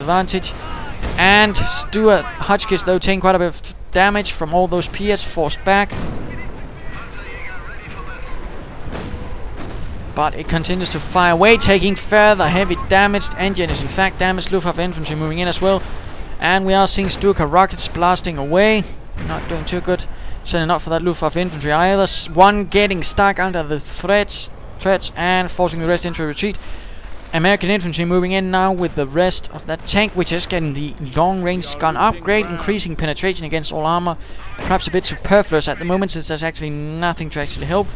advantage. And Stuart Hotchkiss, though, taking quite a bit of damage from all those PS forced back. But it continues to fire away, taking further heavy damaged. Engine is in fact damaged. Luftwaffe infantry moving in as well. And we are seeing Stuka rockets blasting away. Not doing too good. Certainly not for that Luftwaffe infantry either. One getting stuck under the threads and forcing the rest into a retreat. American infantry moving in now with the rest of that tank, which is getting the long range gun upgrade, increasing penetration against all armor. Perhaps a bit superfluous at the moment, since there's actually nothing to actually help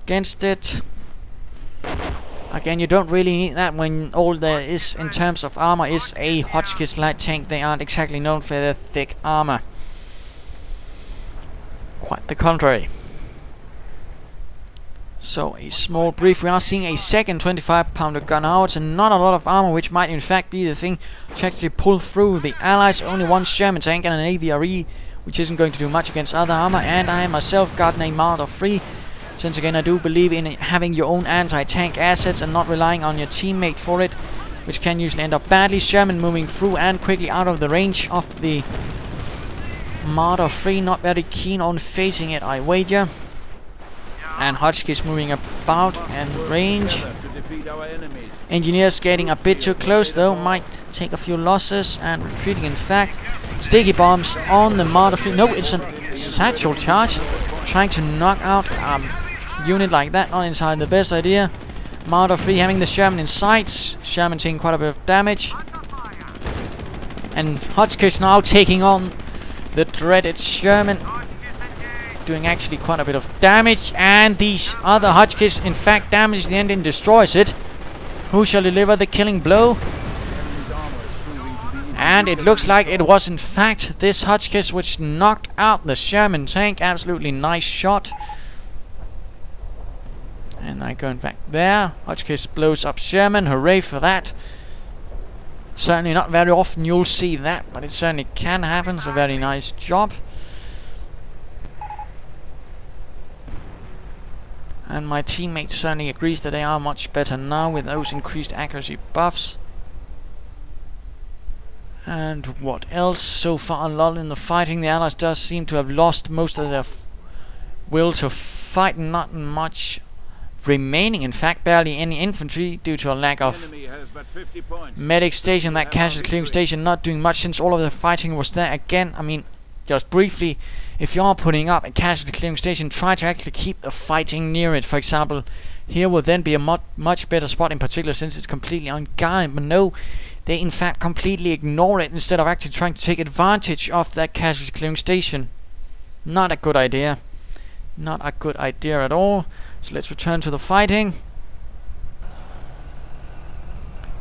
against it. Again, you don't really need that when all there is in terms of armor is a Hotchkiss light tank. They aren't exactly known for their thick armor. Quite the contrary. So, a small brief. We are seeing a second 25-pounder gun out, and not a lot of armor, which might in fact be the thing to actually pull through the Allies. Only one Sherman tank and an AVRE, which isn't going to do much against other armor. And I myself got a Marder 3. Since again, I do believe in having your own anti-tank assets and not relying on your teammate for it, which can usually end up badly. Sherman moving through and quickly out of the range of the Marder 3. Not very keen on facing it, I wager. And Hotchkiss moving about and range. Engineers getting a bit too close though, might take a few losses and retreating in fact. Sticky bombs on the Marder 3. No, it's a satchel charge. Trying to knock out a unit like that, not entirely the best idea. Marder 3 having the Sherman in sights. Sherman taking quite a bit of damage. And Hotchkiss now taking on the dreaded Sherman, doing actually quite a bit of damage. And these other Hotchkiss in fact damage the engine, destroys it. Who shall deliver the killing blow? And it looks like it was in fact this Hotchkiss which knocked out the Sherman tank. Absolutely nice shot. And I going back there. Hotchkiss blows up Sherman. Hooray for that. Certainly not very often you'll see that, but it certainly can happen. It's a very nice job. And my teammate certainly agrees that they are much better now with those increased accuracy buffs. And what else? So far a lull in the fighting. The Allies does seem to have lost most of their will to fight. Not much remaining. In fact, barely any infantry due to a lack of medic station. That casualty clearing station not doing much since all of the fighting was there. Again, I mean, just briefly, if you are putting up a casualty clearing station, try to actually keep the fighting near it. For example, here will then be a much better spot, in particular since it's completely unguarded. But no, they in fact completely ignore it instead of actually trying to take advantage of that casualty clearing station. Not a good idea. Not a good idea at all. So let's return to the fighting.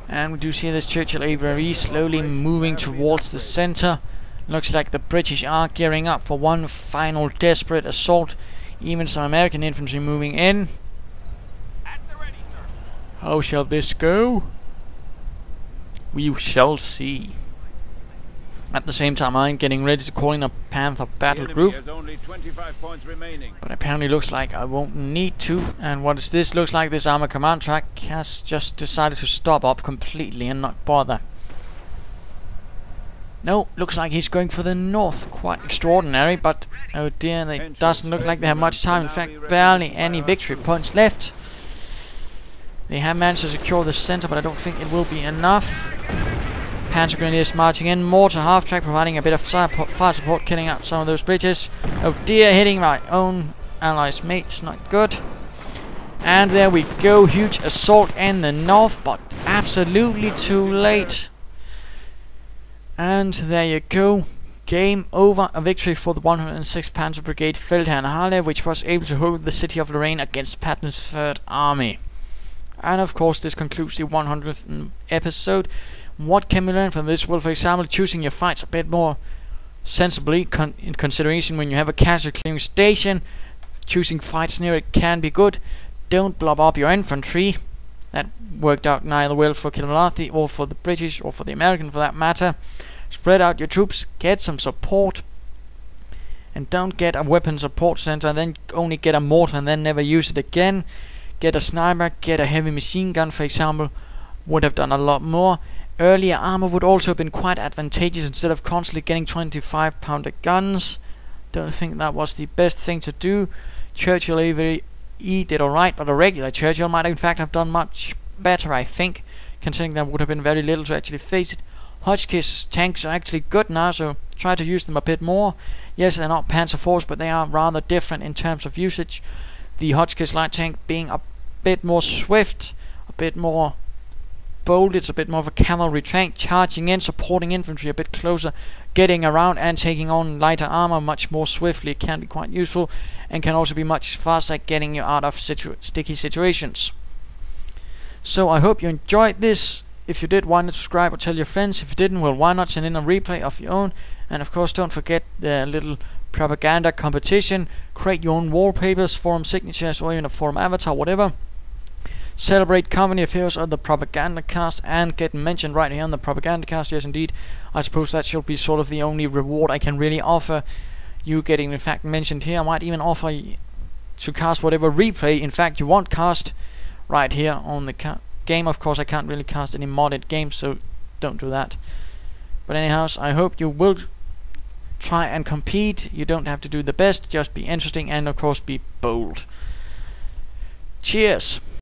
And we do see this Churchill AVRE slowly moving towards the center. Looks like the British are gearing up for one final desperate assault. Even some American infantry moving in. How shall this go? We shall see. At the same time, I'm getting ready to call in a Panther battle group. But apparently looks like I won't need to. And what is this? Looks like this armor command track has just decided to stop up completely and not bother. No, looks like he's going for the north. Quite extraordinary, but oh dear, it doesn't look like they have much time. In fact, barely any victory points left. They have managed to secure the center, but I don't think it will be enough. Panzer Grenadiers marching in, mortar half-track, providing a bit of fire support, killing out some of those British. Oh dear, hitting my own allies' mates, not good. And there we go, huge assault in the north, but absolutely too late. And there you go, game over. A victory for the 106th Panzer Brigade Feldhernhalle, which was able to hold the city of Lorraine against Patton's 3rd Army. And of course this concludes the 100th episode. What can we learn from this? Well, for example, choosing your fights a bit more sensibly in consideration when you have a casualty clearing station. Choosing fights near it can be good. Don't blob up your infantry. That worked out neither well for Kilrathi or for the British or for the American for that matter. Spread out your troops, get some support, and don't get a weapon support center and then only get a mortar and then never use it again. Get a sniper, get a heavy machine gun, for example, would have done a lot more. Earlier armor would also have been quite advantageous instead of constantly getting 25-pounder guns. Don't think that was the best thing to do. Churchill E did alright, but a regular Churchill might in fact have done much better, I think, considering there would have been very little to actually face it. Hotchkiss tanks are actually good now, so try to use them a bit more. Yes, they're not Panzer Force, but they are rather different in terms of usage. The Hotchkiss light tank being a bit more swift, a bit more bold, it's a bit more of a cavalry tank, charging in, supporting infantry a bit closer, getting around and taking on lighter armor much more swiftly. It can be quite useful and can also be much faster at getting you out of sticky situations. So I hope you enjoyed this. If you did, why not subscribe or tell your friends? If you didn't, well, why not send in a replay of your own? And of course, don't forget the little propaganda competition. Create your own wallpapers, forum signatures, or even a forum avatar, whatever. Celebrate company affairs of the Propagandacast and get mentioned right here on the Propagandacast. Yes, indeed. I suppose that should be sort of the only reward I can really offer. You getting, in fact, mentioned here. I might even offer to cast whatever replay, in fact, you want cast right here on the game. Of course, I can't really cast any modded games, so don't do that. But anyhow, I hope you will try and compete. You don't have to do the best, just be interesting and, of course, be bold. Cheers!